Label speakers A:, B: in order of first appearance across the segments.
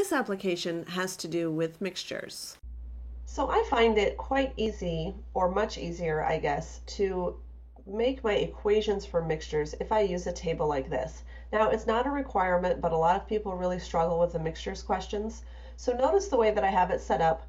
A: this application has to do with mixtures.
B: So I find it quite easy, or much easier, I guess, to make my equations for mixtures if I use a table like this. Now, it's not a requirement, but a lot of people really struggle with the mixtures questions. So notice the way that I have it set up.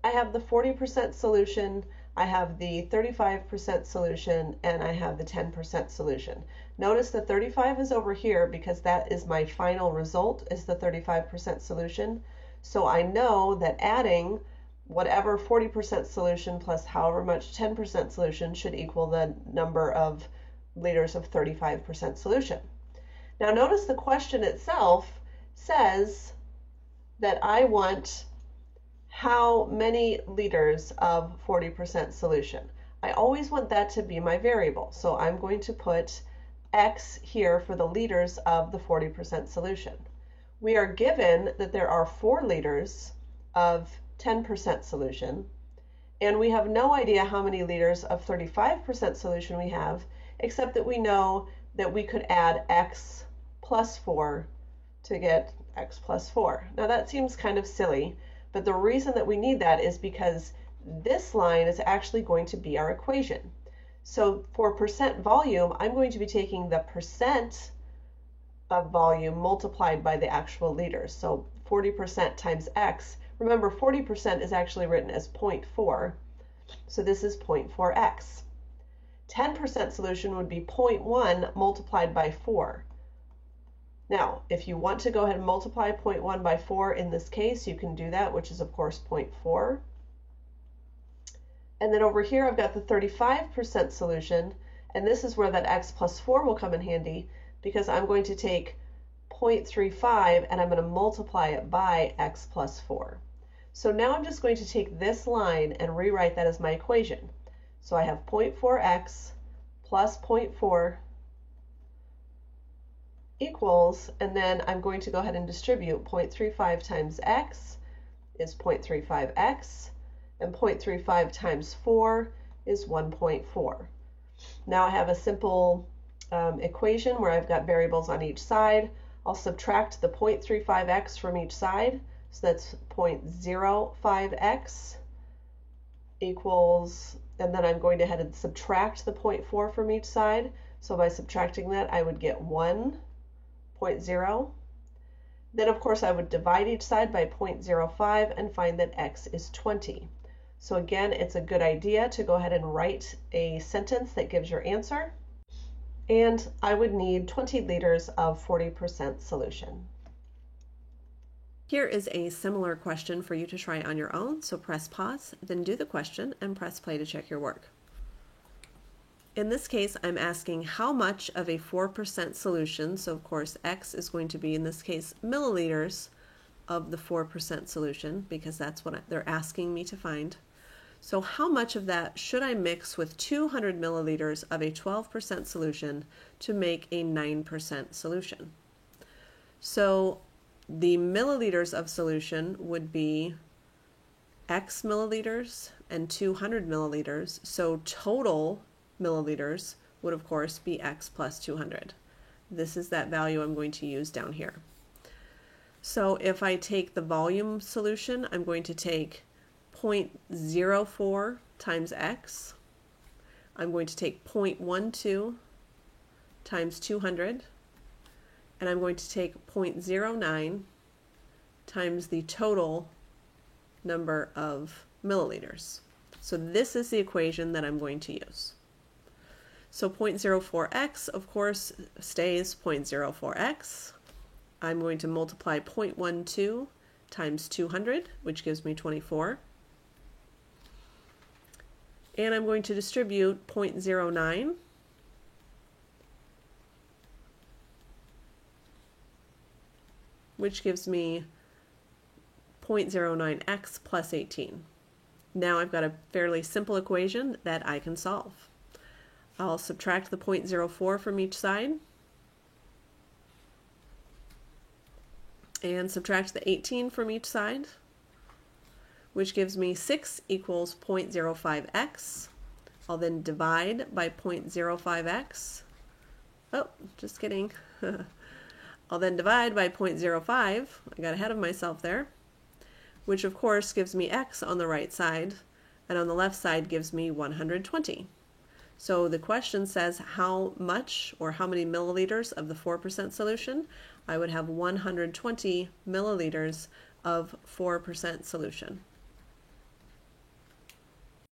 B: I have the 40% solution, I have the 35% solution, and I have the 10% solution. Notice the 35 is over here because that is my final result, is the 35% solution. So I know that adding whatever 40% solution plus however much 10% solution should equal the number of liters of 35% solution. Now notice the question itself says that I want how many liters of 40% solution. I always want that to be my variable, so I'm going to put X here for the liters of the 40% solution. We are given that there are 4 liters of 10% solution, and we have no idea how many liters of 35% solution we have, except that we know that we could add X plus 4 to get X plus 4. Now that seems kind of silly, but the reason that we need that is because this line is actually going to be our equation. So for percent volume, I'm going to be taking the percent of volume multiplied by the actual liters. So 40% times X. Remember, 40% is actually written as 0.4, so this is 0.4x. 10% solution would be 0.1 multiplied by 4. Now, if you want to go ahead and multiply 0.1 by 4 in this case, you can do that, which is of course 0.4. And then over here I've got the 35% solution, and this is where that x plus 4 will come in handy, because I'm going to take 0.35 and I'm going to multiply it by x plus 4. So now I'm just going to take this line and rewrite that as my equation. So I have 0.4x plus 0.4 equals, and then I'm going to go ahead and distribute 0.35 times x is 0.35x, and 0.35 times 4 is 1.4. Now I have a simple equation where I've got variables on each side. I'll subtract the 0.35x from each side, so that's 0.05x equals, and then I'm going to head and subtract the 0.4 from each side. So by subtracting that, I would get 1.0. Then of course I would divide each side by 0.05 and find that x is 20. So again, it's a good idea to go ahead and write a sentence that gives your answer. And I would need 20 liters of 40% solution.
A: Here is a similar question for you to try on your own, so press pause, then do the question, and press play to check your work. In this case, I'm asking how much of a 4% solution, so of course X is going to be, in this case, milliliters of the 4% solution, because that's what they're asking me to find. So how much of that should I mix with 200 milliliters of a 12% solution to make a 9% solution? So the milliliters of solution would be X milliliters and 200 milliliters. So total milliliters would of course be X plus 200. This is that value I'm going to use down here. So if I take the volume solution, I'm going to take 0.04 times X. I'm going to take 0.12 times 200. And I'm going to take 0.09 times the total number of milliliters. So this is the equation that I'm going to use. So 0.04x, of course, stays 0.04x. I'm going to multiply 0.12 times 200, which gives me 24. And I'm going to distribute 0.09 which gives me 0.09x plus 18. Now I've got a fairly simple equation that I can solve. I'll subtract the 0.04 from each side and subtract the 18 from each side, which gives me 6 equals 0.05x. I'll then divide by 0.05x. Oh, just kidding. I'll then divide by 0.05, I got ahead of myself there, which of course gives me x on the right side, and on the left side gives me 120. So the question says how much or how many milliliters of the 4% solution. I would have 120 milliliters of 4% solution.